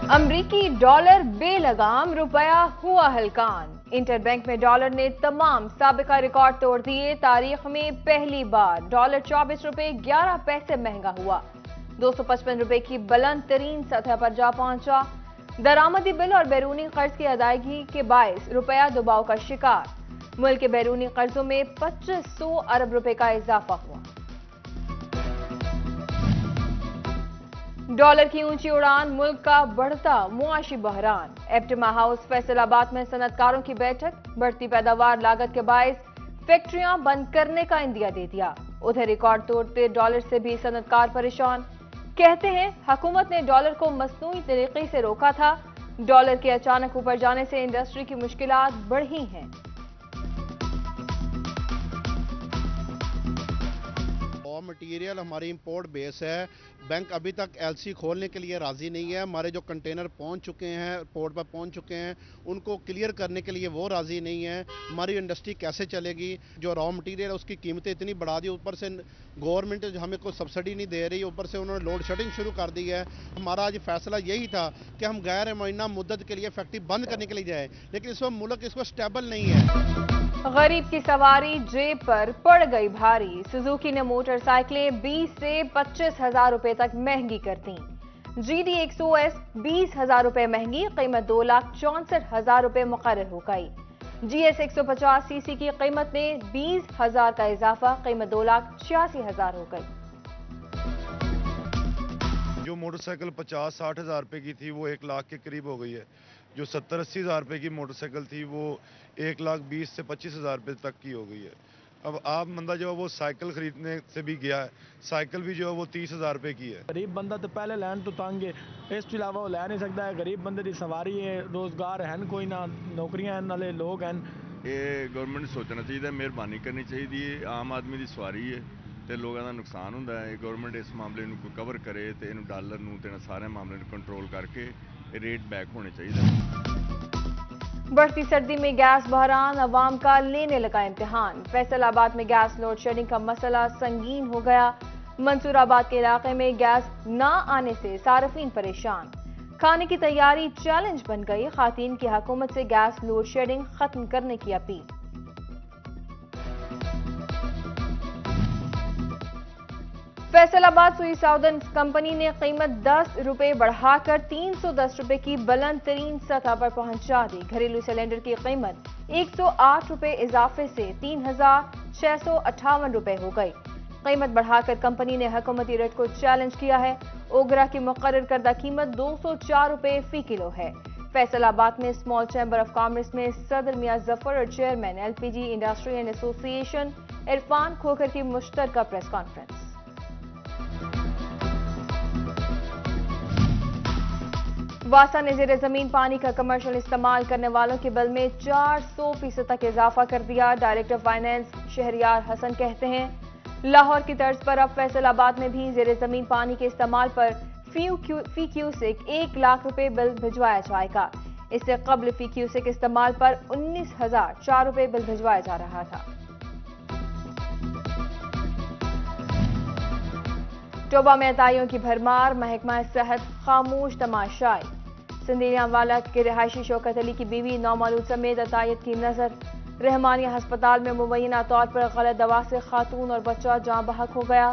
अमरीकी डॉलर बेलगाम, रुपया हुआ हलकान। इंटर बैंक में डॉलर ने तमाम साबिका रिकॉर्ड तोड़ दिए। तारीख में पहली बार डॉलर 24 रुपए 11 पैसे महंगा हुआ। 255 रुपए की बुलंद तरीन सतह पर जा पहुंचा। दरामदी बिल और बैरूनी कर्ज की अदायगी के बायस रुपया दबाव का शिकार। मुल्क के बैरूनी कर्जों में 2500 अरब रुपए का इजाफा हुआ। डॉलर की ऊंची उड़ान, मुल्क का बढ़ता मुआशी बहरान। एप्टिमा हाउस फैसलाबाद में सनतकारों की बैठक। बढ़ती पैदावार लागत के बायस फैक्ट्रियां बंद करने का इंदिया दे दिया। उधर रिकॉर्ड तोड़ते डॉलर से भी सनतकार परेशान। कहते हैं हुकूमत ने डॉलर को मसनूई तरीके से रोका था। डॉलर के अचानक ऊपर जाने से इंडस्ट्री की मुश्किलात बढ़ी हैं। मटीरियल हमारी इंपोर्ट बेस है। बैंक अभी तक एलसी खोलने के लिए राजी नहीं है। हमारे जो कंटेनर पहुंच चुके हैं, पोर्ट पर पहुंच चुके हैं, उनको क्लियर करने के लिए वो राजी नहीं है। हमारी इंडस्ट्री कैसे चलेगी? जो रॉ मटीरियल है उसकी कीमतें इतनी बढ़ा दी, ऊपर से गवर्नमेंट हमें कोई सब्सिडी नहीं दे रही, ऊपर से उन्होंने लोड शेडिंग शुरू कर दी है। हमारा आज फैसला यही था कि हम गैर मुअय्यना मुद्दत के लिए फैक्ट्री बंद करने के लिए जाए, लेकिन इस वक्त मुल्क इसको स्टेबल नहीं है। गरीब की सवारी जेब पर पड़ गई भारी। सुजुकी ने मोटरसाइकिलें 20 से 25 हजार रुपए तक महंगी कर दी। GD 100S 20 हजार रुपए महंगी, कीमत 2,64,000 रुपए मुकर्रर हो गई। GS 150 सीसी की कीमत में 20 हजार का इजाफा, कीमत 2,86,000 हो गई। जो मोटरसाइकिल 50-60 हजार रुपए की थी वो 1 लाख के करीब हो गई है। जो 70-80 हजार रुपए की मोटरसाइकिल थी वो 1,20,000 से 25,000 रुपए तक की हो गई है। अब आप बंदा जो है वो साइकिल खरीदने से भी गया है, साइकिल भी जो है वो 30,000 रुपए की है। गरीब बंदा तो पहले लैन तो तंग है, इस तो इलावा वो लै नहीं सकता है। गरीब बंदे की सवारी है, रोजगार है कोई ना, नौकरियां नाले लोग हैं। ये गवर्नमेंट सोचना चाहिए, मेहरबानी करनी चाहिए। आम आदमी की सवारी है ਤੇ ਲੋਕਾਂ ਦਾ ਨੁਕਸਾਨ ਹੁੰਦਾ ਹੈ। ਗਵਰਨਮੈਂਟ ਇਸ ਮਾਮਲੇ ਨੂੰ ਕੋਈ ਕਵਰ ਕਰੇ ਤੇ ਇਹਨੂੰ ਡਾਲਰ ਨੂੰ ਤੇ ਸਾਰੇ ਮਾਮਲੇ ਨੂੰ ਕੰਟਰੋਲ ਕਰਕੇ रेट बैक होने चाहिए। बढ़ती सर्दी में गैस बहरान, अवाम का लेने लगा इम्तिहान। फैसलाबाद में गैस लोड शेडिंग का मसला संगीन हो गया। मंसूराबाद के इलाके में गैस न आने से सार्फिन परेशान। खाने की तैयारी चैलेंज बन गई। खातून की हुकूमत से गैस लोड शेडिंग खत्म करने की अपील। फैसलाबाद सुई साउदर्न कंपनी ने कीमत 10 रुपए बढ़ाकर 310 रुपए की बुलंद तरीन सतह पर पहुंचा दी। घरेलू सिलेंडर की कीमत 108 रुपए इजाफे से 3,658 रुपए हो गई। कीमत बढ़ाकर कंपनी ने हुकूमती रेट को चैलेंज किया है। ओगरा की मुकर्रर करदा कीमत 204 रुपए फी किलो है। फैसलाबाद में स्मॉल चैम्बर ऑफ कॉमर्स में सदर मियां जफर और chairman LPG industry and association Irfan Khokhar की मुश्तरका प्रेस कॉन्फ्रेंस। वासा ने जेर जमीन पानी का कमर्शियल इस्तेमाल करने वालों के बिल में 400% तक इजाफा कर दिया। डायरेक्टर फाइनेंस शहरियार हसन कहते हैं लाहौर की तर्ज पर अब फैसलाबाद में भी जेर जमीन पानी के इस्तेमाल पर फी क्यूसेक 1 लाख रुपए बिल भिजवाया जाएगा। इससे कबल फी क्यूसेक इस्तेमाल पर 19,004 रुपए बिल भिजवाया जा रहा था। टोबा में अताइयों की भरमार, महकमा सेहत खामोश तमाशाई। सिंदीलियांवाला के रिहायशी शौकत अली की बीवी नौमालूद समेत अतायत की नजर। रहमानिया हस्पताल में मुबैना तौर पर गलत दवा से खातून और बच्चा जाँ बहक हो गया।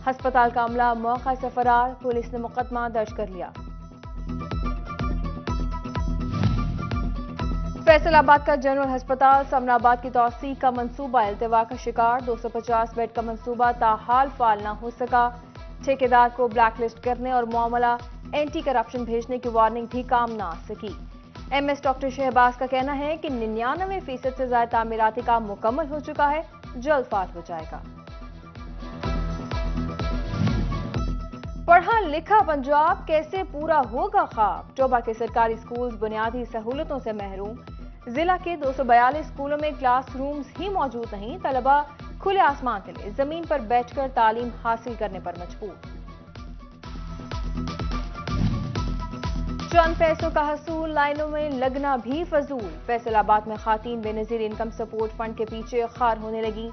हस्पताल का अमला मौका से फरार, पुलिस ने मुकदमा दर्ज कर लिया। फैसलाबाद का जनरल हस्पताल समनाबाद की तौसी का मंसूबा इल्तिवा का शिकार। 250 बेड का मंसूबा ताहाल फाल न हो सका। ठेकेदार को ब्लैकलिस्ट करने और मामला एंटी करप्शन भेजने की वार्निंग भी काम न आ सकी। MS डॉक्टर शहबाज का कहना है कि 99% से ज्यादा तामीराती काम मुकम्मल हो चुका है, जल्द फाल हो जाएगा। पढ़ा लिखा पंजाब कैसे पूरा होगा ख्वाब? टोबा के सरकारी स्कूल बुनियादी सहूलतों से महरूम। जिला के 242 स्कूलों में क्लासरूम्स ही मौजूद नहीं। तलबा खुले आसमान तले जमीन पर बैठकर तालीम हासिल करने पर मजबूर। चंद पैसों का हसूल, लाइनों में लगना भी फजूल। फैसलाबाद में खातीन बेनजीर इनकम सपोर्ट फंड के पीछे खार होने लगी।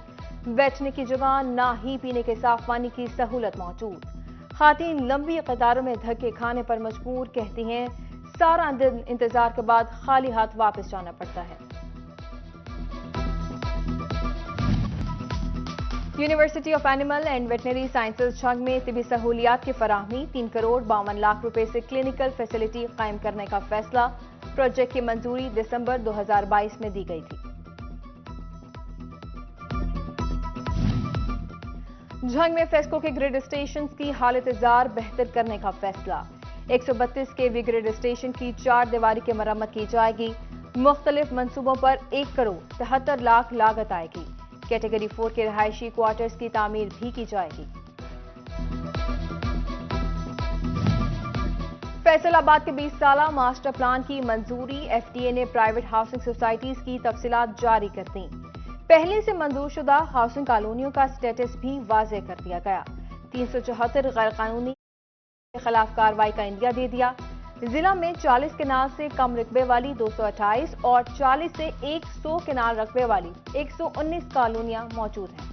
बैठने की जगह ना ही पीने के साफ पानी की सहूलत मौजूद। खातीन लंबी कतारों में धक्के खाने पर मजबूर। कहती हैं 17 दिन इंतजार के बाद खाली हाथ वापस जाना पड़ता है। University of animal and veterinary sciences Jhang में तिबी सहूलियात की फराहमी 3 करोड़ 52 लाख रुपए से क्लिनिकल फैसिलिटी कायम करने का फैसला। प्रोजेक्ट की मंजूरी दिसंबर 2022 में दी गई थी। झंग में फेस्को के ग्रिड स्टेशन की हालत जार बेहतर करने का फैसला। 132 के वी ग्रिड स्टेशन की 4 दीवारी की मरम्मत की जाएगी। मुख्तलिफ मंसूबों पर 1 करोड़ 73 लाख लागत आएगी। कैटेगरी 4 के रहायशी क्वार्टर्स की तामीर भी की जाएगी। फैसलाबाद के 20 साला मास्टर प्लान की मंजूरी। एफडीए ने प्राइवेट हाउसिंग सोसाइटीज की तफसीलात जारी कर दी। पहले से मंजूर शुदा हाउसिंग कॉलोनियों का स्टेटस भी वाजे कर दिया गया। 374 गैर कानूनी के खिलाफ कार्रवाई का इंदिया दे दिया। जिला में 40 केनाल से कम रकबे वाली 228 और 40 से 100 केनाल रकबे वाली 119 कॉलोनियां मौजूद हैं।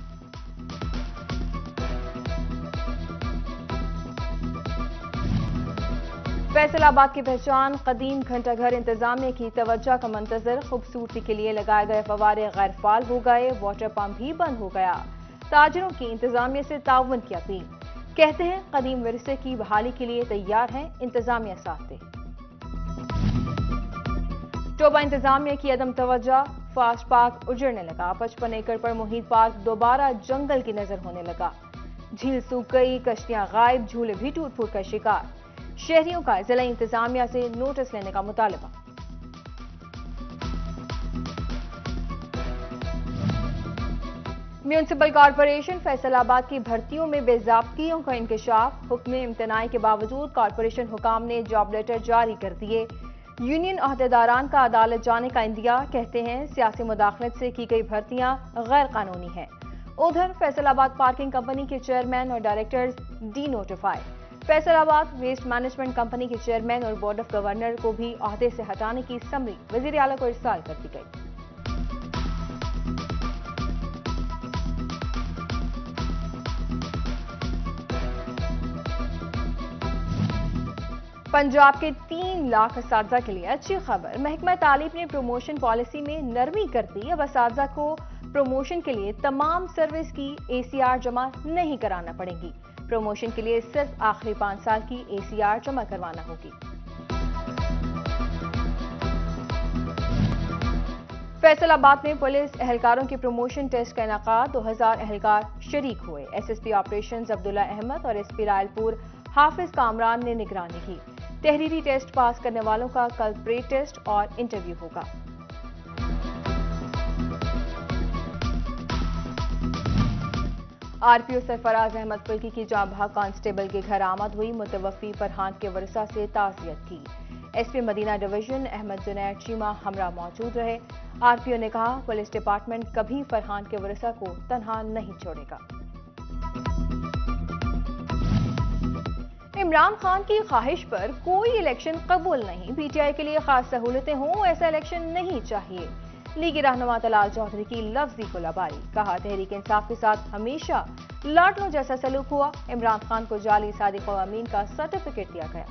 फैसलाबाद की पहचान कदीम घंटाघर इंतजामिया की तवज्जो का मंतजर। खूबसूरती के लिए लगाए गए फवारे गैर फाल हो गए। वाटर पंप भी बंद हो गया। ताजरों की इंतजामिया से ताउन की अपील। कहते हैं कदीम विरसे की बहाली के लिए तैयार है इंतजामिया साथ दे। टोबा इंतजामिया की अदम तवज्जो। फास्ट पार्क उजड़ने लगा। 55 एकड़ पर मुहित पार्क दोबारा जंगल की नजर होने लगा। झील सूख गई। कश्तियां गायब। झूले भी टूट फूट का शिकार। शहरियों का जिला इंतजामिया से नोटिस लेने का मुतालबा। म्यूनिसिपल कॉरपोरेशन फैसलाबाद की भर्तियों में बेजाब्तियों का इंकशाफ। हुक्म इम्तनाई के बावजूद कॉरपोरेशन हुकाम ने जॉब लेटर जारी कर दिए। यूनियन अहदेदारान का अदालत जाने का इंदिया। कहते हैं सियासी मुदाखलत से की गई भर्तियां गैर कानूनी हैं। उधर फैसलाबाद पार्किंग कंपनी के चेयरमैन और directors denotify. Faisalabad waste management company के चेयरमैन और बोर्ड ऑफ गवर्नर को भी ओहदे से हटाने की समरी वजीर आला को इरसाल कर दी गई। पंजाब के 3 लाख असातिज़ा के लिए अच्छी खबर। महकमा तालीम ने प्रमोशन पॉलिसी में नरमी कर दी। अब असातिज़ा को प्रमोशन के लिए तमाम सर्विस की ACR जमा नहीं कराना पड़ेगी। प्रमोशन के लिए सिर्फ आखिरी 5 साल की ACR जमा करवाना होगी। फैसलाबाद में पुलिस एहलकारों की प्रमोशन टेस्ट का इनेकाद। 2000 एहलकार शरीक हुए। SSP ऑपरेशंस अब्दुल्ला अहमद और SP रायलपुर हाफिज कामरान ने निगरानी की। तहरीरी टेस्ट पास करने वालों का कल प्री टेस्ट और इंटरव्यू होगा। RPO सरफराज अहमद फुल्की की जांबाग कांस्टेबल के घर आमद हुई। मुतवफ़ी फरहान के वरसा से ताज़ियत की। SP मदीना डिवीजन अहमद जुनैद चीमा हमरा मौजूद रहे। RPO ने कहा पुलिस डिपार्टमेंट कभी फरहान के वरसा को तन्हा नहीं छोड़ेगा। इमरान खान की ख्वाहिश पर कोई इलेक्शन कबूल नहीं। PTI के लिए खास सहूलतें हों ऐसा इलेक्शन नहीं चाहिए। लीगी रहनुमा तलाल चौधरी की लफ्जी गोलाबारी। कहा तहरीक इंसाफ के साथ हमेशा लाडलों जैसा सलूक हुआ। इमरान खान को जाली सादिक व अमीन का सर्टिफिकेट दिया गया।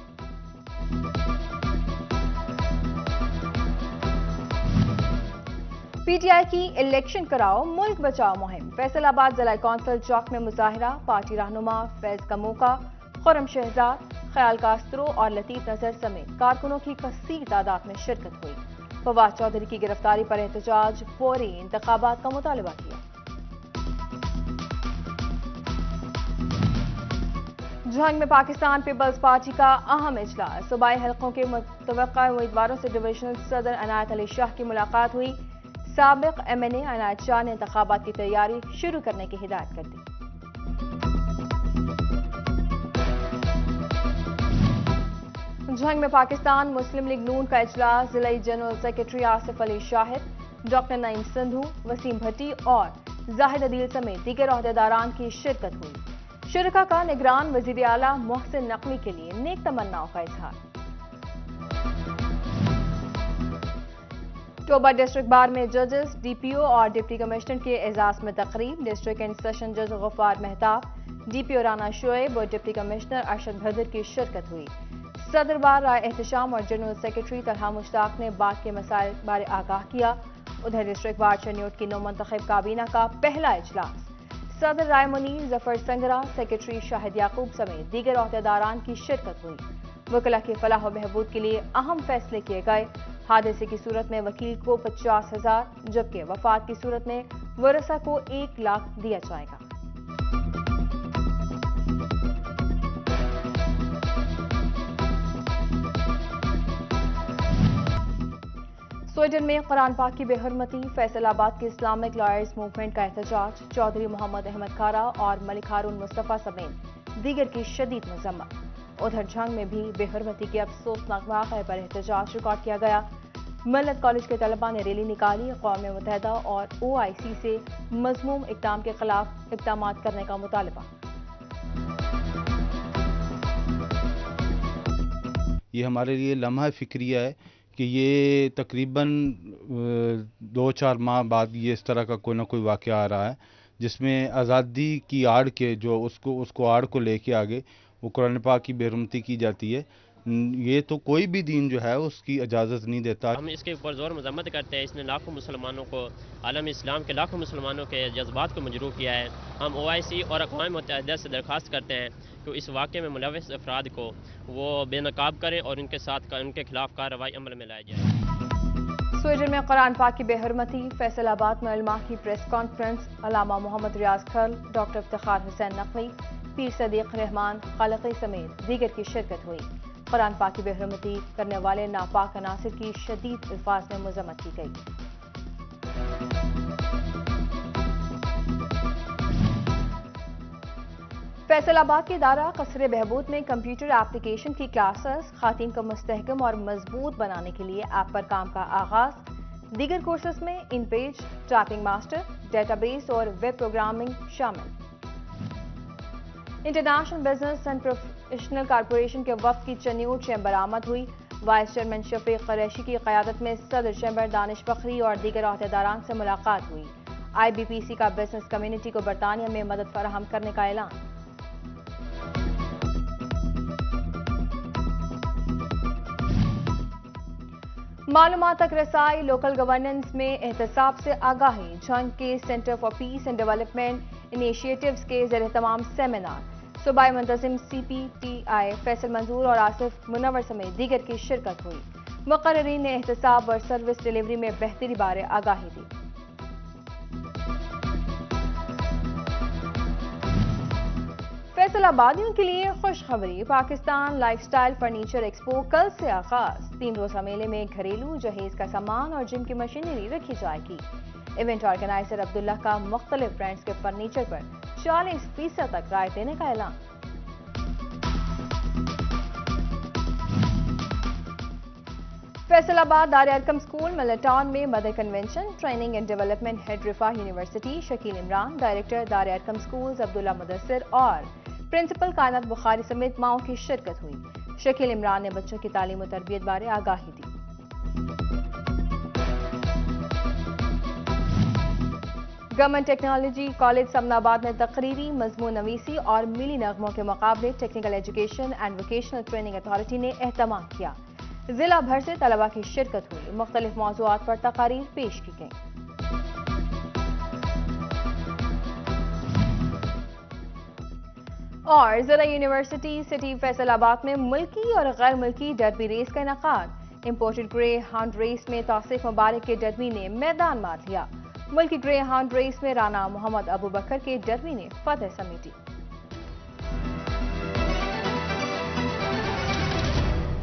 PTI की इलेक्शन कराओ मुल्क बचाओ मुहिम। फैसलाबाद जिला कौंसिल चौक में मुजाहिरा। पार्टी रहनुमा फैज कमोका, खुरम शहजाद, ख्याल कास्त्रो और लतीफ नजर समेत कारकुनों की कसीर तादाद में शिरकत हुई। फवाद चौधरी की गिरफ्तारी पर एहतजाज। फौरी इंतखाबात का मुतालबा किया। झंग में पाकिस्तान पीपल्स पार्टी का अहम इजलास। सूबाई हलकों के मुतवक्का उम्मीदवारों से डिविजनल सदर अनायत अली शाह की मुलाकात हुई। साबिक MNA अनायत शाह ने इंतखाबात की तैयारी शुरू करने की हिदायत कर दी। झंग में पाकिस्तान मुस्लिम लीग नून का इजलास। जिला general secretary Asif Ali Shahid, doctor Naeem Sindhu, Waseem Bhatti और जाहिद अदील समेत दीगर ओहदेदारान की शिरकत हुई। शुरका का निगरान वजीर आला मोहसिन नकवी के लिए नेक तमन्नाओं का इजहार। टोबा डिस्ट्रिक्ट बार में जजेस, DPO और डिप्टी कमिश्नर के एजाज में तकरीब। डिस्ट्रिक्ट एंड सेशन जज गफ्फार मेहताब, DPO राना शोएब और डिप्टी कमिश्नर अरशद भदर की शिरकत हुई। صدر بار رائے احتشام اور جنرل سیکرٹری طلحہ مشتاق نے باغ کے مسائل بارے آگاہ کیا. ادھر ڈسٹرکٹ بار چنیوٹ کی نو منتخب کابینہ کا پہلا اجلاس. صدر رائے منیر، ظفر سنگرا، سیکرٹری شاہد یعقوب سمیت دیگر عہدیداران کی شرکت ہوئی. وکلا کی فلاح و بہبود کے لیے اہم فیصلے کیے گئے. حادثے کی صورت میں وکیل کو 50,000 جبکہ وفات کی صورت میں ورثہ کو 1 لاکھ دیا جائے گا. سویڈن میں قرآن پاک کی بے حرمتی، فیصل آباد کے اسلامک لائرز موومنٹ کا احتجاج، چودھری محمد احمد کھارا اور ملک ہارون مصطفیٰ سمیت دیگر کی شدید مذمت. ادھر جھنگ میں بھی بے حرمتی کے افسوسناک واقعے پر احتجاج ریکارڈ کیا گیا. ملت کالج کے طلباء نے ریلی نکالی. اقوام متحدہ اور OIC سے مذموم اقدام کے خلاف اقدامات کرنے کا مطالبہ. یہ ہمارے لیے لمحہ فکریہ ہے کہ یہ تقریباً 2-4 ماہ بعد یہ اس طرح کا کوئی نہ کوئی واقعہ آ رہا ہے جس میں آزادی کی آڑ کے جو اس کو آڑ کو لے کے آگے وہ قرآن پاک کی بے حرمتی کی جاتی ہے. یہ تو کوئی بھی دین جو ہے اس کی اجازت نہیں دیتا. ہم اس کے اوپر زور مذمت کرتے ہیں. اس نے لاکھوں مسلمانوں کو، عالم اسلام کے لاکھوں مسلمانوں کے جذبات کو مجروح کیا ہے. ہم OIC اور اقوام متحدہ سے درخواست کرتے ہیں کہ اس واقعے میں ملوث افراد کو وہ بے نقاب کریں اور ان کے خلاف کارروائی عمل میں لائی جائے. سویڈن میں قرآن پاک کی بے حرمتی، فیصل آباد میں علماء کی پریس کانفرنس. علامہ محمد ریاض کھل، ڈاکٹر افتخار حسین نقوی، پیر صدیق رحمان خالقی سمیت دیگر کی شرکت ہوئی. قرآن پاک کی بے حرمتی کرنے والے ناپاک عناصر کی شدید الفاظ میں مذمت کی گئی. فیصل آباد کے ادارہ قصر بہبود میں کمپیوٹر ایپلیکیشن کی کلاسز، خواتین کو مستحکم اور مضبوط بنانے کے لیے ایپ پر کام کا آغاز. دیگر کورسز میں InPage, typing master, database اور ویب پروگرامنگ شامل. International business and professional corporation کے وفد کی چنیوٹ چیمبر آمد ہوئی. وائس چیئرمین شفیق قریشی کی قیادت میں صدر چیمبر دانش فخری اور دیگر عہدیداران سے ملاقات ہوئی. IBPC کا بزنس کمیونٹی کو برطانیہ میں مدد فراہم کرنے کا اعلان. معلومات تک رسائی، لوکل گورننس میں احتساب سے آگاہی، جھنگ کے centre for piece and development initiatives کے زیر اہتمام سیمینار. صوبائی منتظم CPTI فیصل منظور اور آصف منور سمیت دیگر کی شرکت ہوئی. مقررین نے احتساب اور سروس ڈیلیوری میں بہتری بارے آگاہی دی. فیصل آبادیوں کے لیے خوشخبری، Pakistan life style furniture expo کل سے آغاز. 3 روزہ میلے میں گھریلو جہیز کا سامان اور جم کی مشینری رکھی جائے گی. ایونٹ آرگنائزر عبداللہ کا مختلف برانڈز کے فرنیچر پر 40% تک رعایت دینے کا اعلان. Faisalabad Dar Arqam school Millat town میں mother convention, training and development head Riphah university Shakeel Imran, director Dar Arqam schools عبداللہ مدثر اور پرنسپل کائنات بخاری سمیت ماؤں کی شرکت ہوئی. شکیل عمران نے بچوں کی تعلیم و تربیت بارے آگاہی دی. گورنمنٹ ٹیکنالوجی کالج سمن آباد میں تقریری، مضمون نویسی اور ملی نغموں کے مقابلے technical education and vocational training authority نے اہتمام کیا. ضلع بھر سے طلباء کی شرکت ہوئی. مختلف موضوعات پر تقاریر پیش کی گئیں. اور ضلع یونیورسٹی سٹی فیصل آباد میں ملکی اور غیر ملکی ڈربی ریس کا انعقاد. امپورٹڈ گرے ہاؤنڈ ریس میں توصیف مبارک کے ڈربی نے میدان مار لیا. ملکی گرے ہاؤنڈ ریس میں رانا محمد ابو بکر کے ڈربی نے فتح سمیٹی.